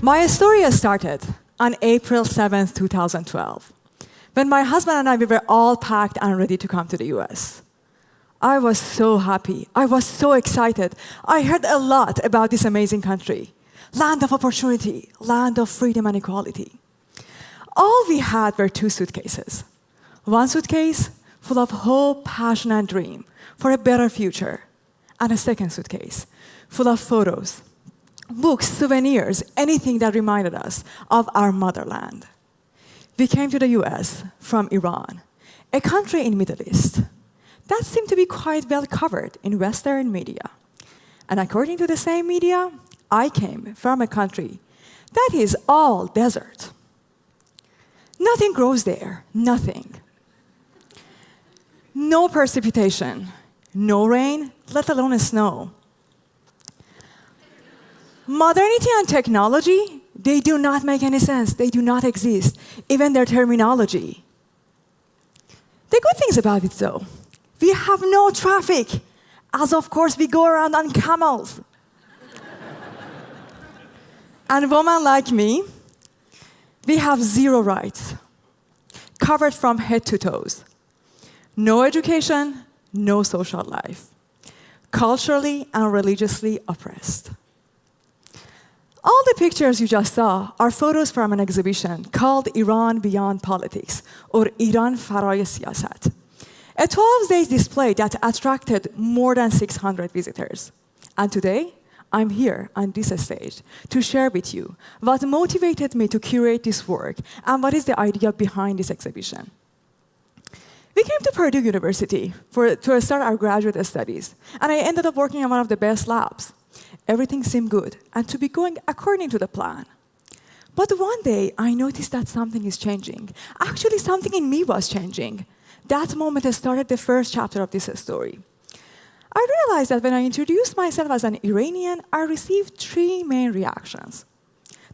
My story started on April 7th, 2012, when my husband and I we were all packed and ready to come to the US. I was so happy. I was so excited. I heard a lot about this amazing country. Land of opportunity, land of freedom and equality. All we had were 2 suitcases. One suitcase full of hope, passion, and dream for a better future. And a second suitcase full of photos, books, souvenirs, anything that reminded us of our motherland. We came to the US from Iran, a country in the Middle East that seemed to be quite well covered in Western media. And according to the same media, I came from a country that is all desert. Nothing grows there, nothing. No precipitation, no rain, let alone snow. Modernity and technology, they do not make any sense. They do not exist, even their terminology. The good things about it, though, we have no traffic, as of course we go around on camels. And women like me, we have 0 rights, covered from head to toes. No education, no social life. Culturally and religiously oppressed. All the pictures you just saw are photos from an exhibition called Iran Beyond Politics, or Iran Faraye Siyasat, a 12-day display that attracted more than 600 visitors. And today, I'm here on this stage to share with you what motivated me to curate this work and what is the idea behind this exhibition. We came to Purdue University to start our graduate studies, and I ended up working in one of the best labs. Everything seemed good and to be going according to the plan. But one day, I noticed that something is changing. Actually, something in me was changing. That moment started the first chapter of this story. I realized that when I introduced myself as an Iranian, I received 3 main reactions.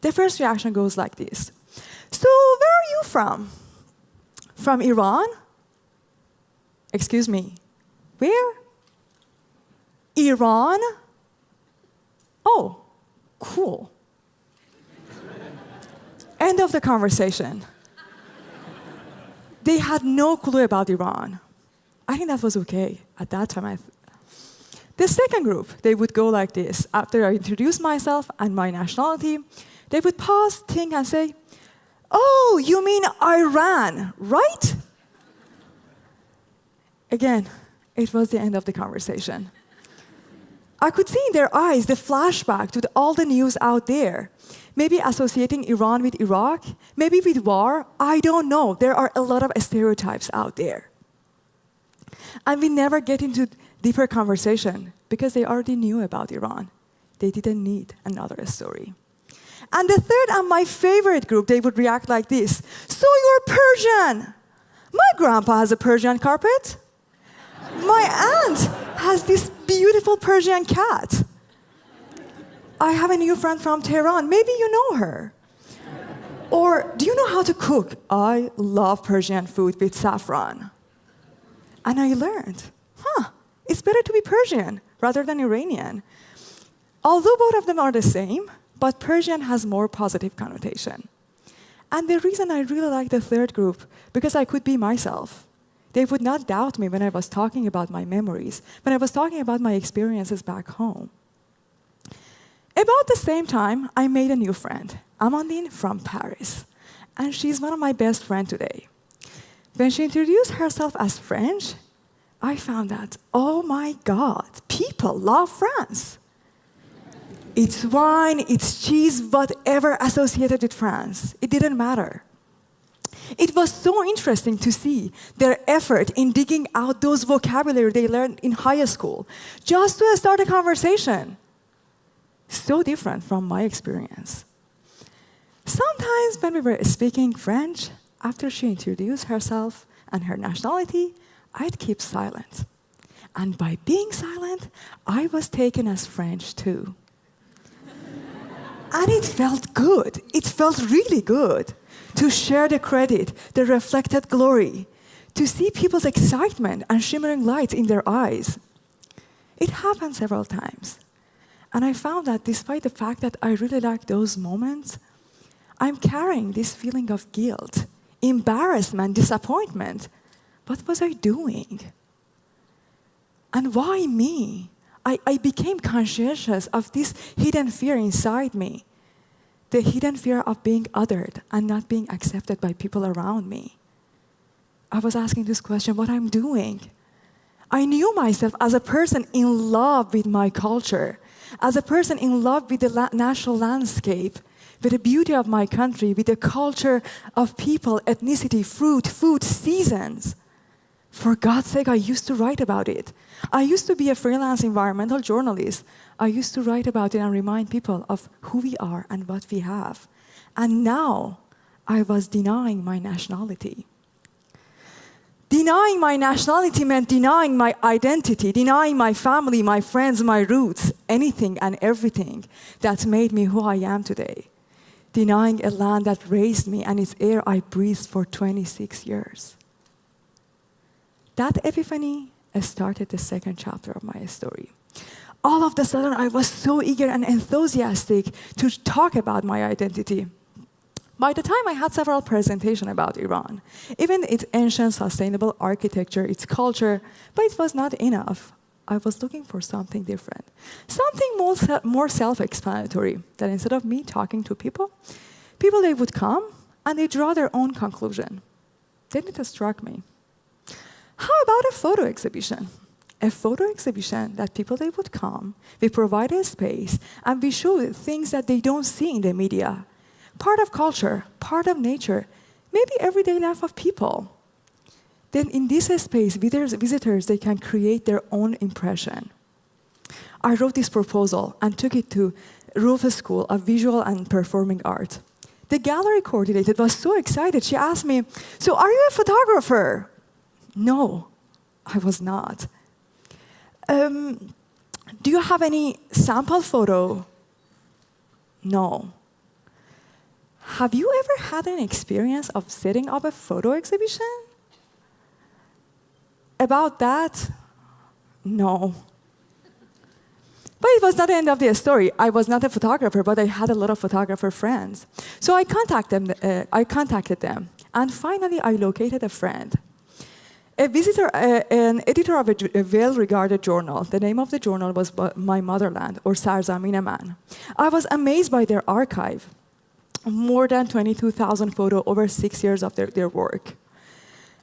The first reaction goes like this. So, where are you from? From Iran? Excuse me, where? Iran? Oh, cool. End of the conversation. They had no clue about Iran. I think that was okay at that time. The second group, they would go like this. After I introduced myself and my nationality, they would pause, think, and say, oh, you mean Iran, right? Again, it was the end of the conversation. I could see in their eyes the flashback to all the news out there. Maybe associating Iran with Iraq, maybe with war, I don't know. There are a lot of stereotypes out there. And we never get into deeper conversation because they already knew about Iran. They didn't need another story. And the third and my favorite group, they would react like this. So you're Persian. My grandpa has a Persian carpet. My aunt has this beautiful Persian cat. I have a new friend from Tehran. Maybe you know her. Or, do you know how to cook? I love Persian food with saffron. And I learned, it's better to be Persian rather than Iranian. Although both of them are the same, but Persian has more positive connotation. And the reason I really like the third group, because I could be myself. They would not doubt me when I was talking about my memories, when I was talking about my experiences back home. About the same time, I made a new friend, Amandine from Paris. And she's one of my best friends today. When she introduced herself as French, I found out, oh my God, people love France. It's wine, it's cheese, whatever associated with France. It didn't matter. It was so interesting to see their effort in digging out those vocabulary they learned in high school, just to start a conversation. So different from my experience. Sometimes when we were speaking French, after she introduced herself and her nationality, I'd keep silent. And by being silent, I was taken as French too. And it felt good. It felt really good to share the credit, the reflected glory, to see people's excitement and shimmering lights in their eyes. It happened several times. And I found that despite the fact that I really like those moments, I'm carrying this feeling of guilt, embarrassment, disappointment. What was I doing? And why me? I became conscientious of this hidden fear inside me, the hidden fear of being othered and not being accepted by people around me. I was asking this question, what I'm doing. I knew myself as a person in love with my culture, as a person in love with the national landscape, with the beauty of my country, with the culture of people, ethnicity, fruit, food, seasons. For God's sake, I used to write about it. I used to be a freelance environmental journalist. I used to write about it and remind people of who we are and what we have. And now, I was denying my nationality. Denying my nationality meant denying my identity, denying my family, my friends, my roots, anything and everything that made me who I am today. Denying a land that raised me and its air I breathed for 26 years. That epiphany started the second chapter of my story. All of a sudden, I was so eager and enthusiastic to talk about my identity. By the time I had several presentations about Iran, even its ancient sustainable architecture, its culture, but it was not enough. I was looking for something different, something more self-explanatory, that instead of me talking to people, they would come and they draw their own conclusion. Then it struck me. How about a photo exhibition? A photo exhibition that they would come, we provide a space, and we show things that they don't see in the media. Part of culture, part of nature, maybe everyday life of people. Then in this space, visitors, they can create their own impression. I wrote this proposal and took it to Rufe School of Visual and Performing Art. The gallery coordinator was so excited. She asked me, "So are you a photographer?" No, I was not. Do you have any sample photo? No. Have you ever had an experience of setting up a photo exhibition? About that? No. But it was not the end of the story. I was not a photographer, but I had a lot of photographer friends. So I contacted them, and finally I located a friend. An editor of a well-regarded journal. The name of the journal was My Motherland, or Sarzamin Man. I was amazed by their archive. More than 22,000 photos over 6 years of their work.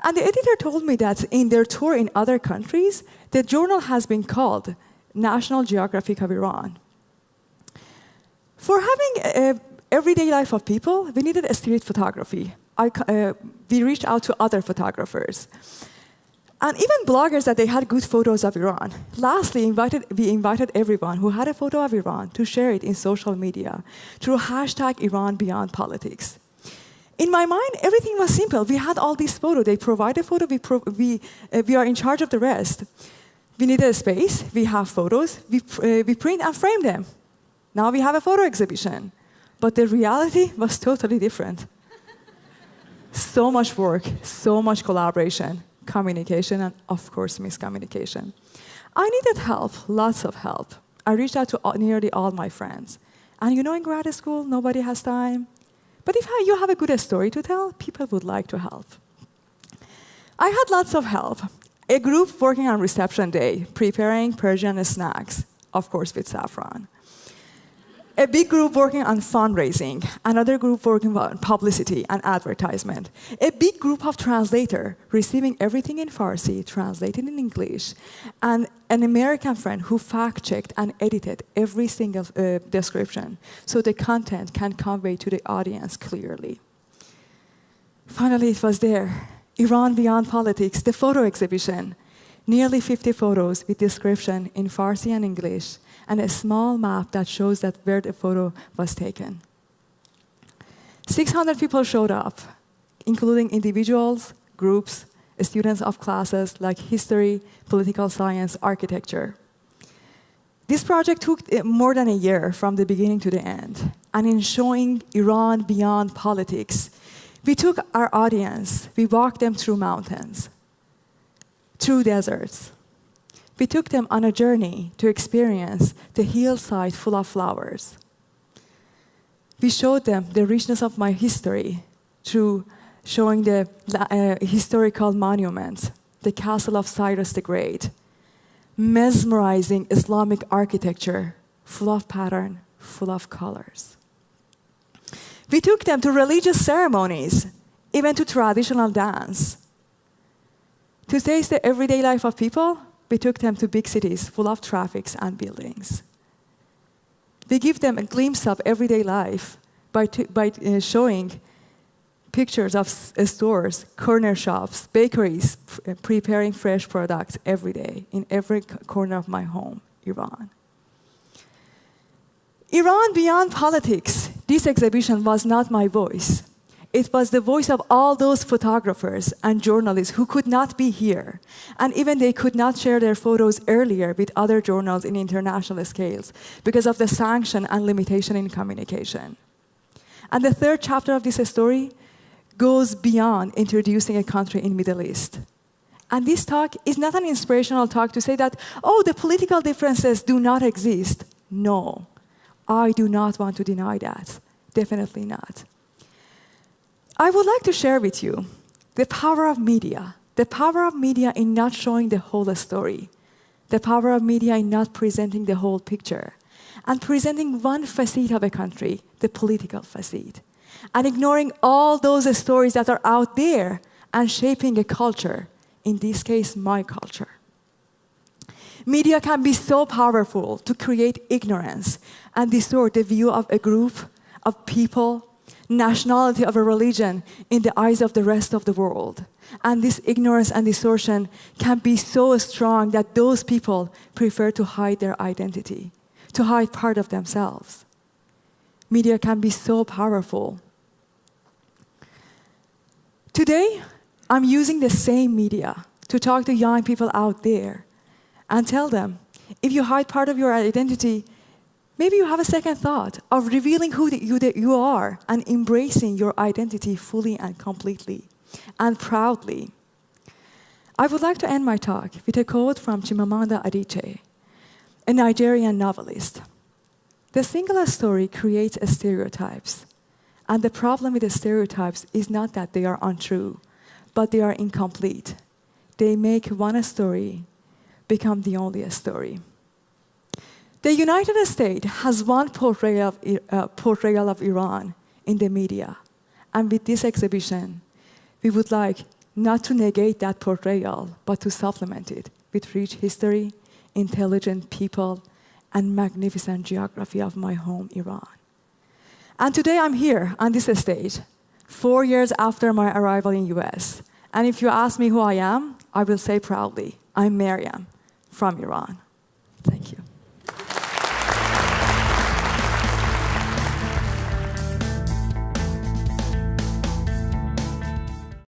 And the editor told me that in their tour in other countries, the journal has been called National Geographic of Iran. For having an everyday life of people, we needed a street photography. We reached out to other photographers. And even bloggers that they had good photos of Iran. Lastly, we invited everyone who had a photo of Iran to share it in social media through #IranBeyondPolitics. In my mind, everything was simple. We had all these photos. They provide a photo. We are in charge of the rest. We needed a space. We have photos. We print and frame them. Now we have a photo exhibition. But the reality was totally different. So much work, so much collaboration, communication, and of course, miscommunication. I needed help, lots of help. I reached out to nearly all my friends. And you know, in grad school, nobody has time. But if you have a good story to tell, people would like to help. I had lots of help. A group working on reception day, preparing Persian snacks, of course with saffron. A big group working on fundraising, another group working on publicity and advertisement, a big group of translators receiving everything in Farsi, translated in English, and an American friend who fact-checked and edited every single description so the content can convey to the audience clearly. Finally, it was there, Iran Beyond Politics, the photo exhibition. Nearly 50 photos with description in Farsi and English, and a small map that shows that where the photo was taken. 600 people showed up, including individuals, groups, students of classes like history, political science, architecture. This project took more than a year from the beginning to the end. And in showing Iran Beyond Politics, we took our audience, we walked them through mountains, through deserts, We took them on a journey to experience the hillside full of flowers. We showed them the richness of my history through showing the historical monuments, the castle of Cyrus the Great, mesmerizing Islamic architecture, full of pattern, full of colors. We took them to religious ceremonies, even to traditional dance. To taste the everyday life of people, we took them to big cities full of traffic and buildings. We give them a glimpse of everyday life by showing pictures of stores, corner shops, bakeries preparing fresh products every day in every corner of my home, Iran. Iran beyond politics. This exhibition was not my voice. It was the voice of all those photographers and journalists who could not be here. And even they could not share their photos earlier with other journals in international scales because of the sanction and limitation in communication. And the third chapter of this story goes beyond introducing a country in Middle East. And this talk is not an inspirational talk to say that, oh, the political differences do not exist. No, I do not want to deny that. Definitely not. I would like to share with you the power of media in not showing the whole story, the power of media in not presenting the whole picture, and presenting one facet of a country, the political facet, and ignoring all those stories that are out there and shaping a culture, in this case, my culture. Media can be so powerful to create ignorance and distort the view of a group of people, nationality of a religion in the eyes of the rest of the world. And this ignorance and distortion can be so strong that those people prefer to hide their identity, to hide part of themselves. Media can be so powerful. Today, I'm using the same media to talk to young people out there and tell them, if you hide part of your identity, maybe you have a second thought of revealing who you are and embracing your identity fully and completely and proudly. I would like to end my talk with a quote from Chimamanda Adichie, a Nigerian novelist. The singular story creates stereotypes. And the problem with the stereotypes is not that they are untrue, but they are incomplete. They make one story become the only story. The United States has one portrayal of Iran in the media. And with this exhibition, we would like not to negate that portrayal, but to supplement it with rich history, intelligent people, and magnificent geography of my home, Iran. And today I'm here on this stage, 4 years after my arrival in US. And if you ask me who I am, I will say proudly, I'm Maryam from Iran. Thank you.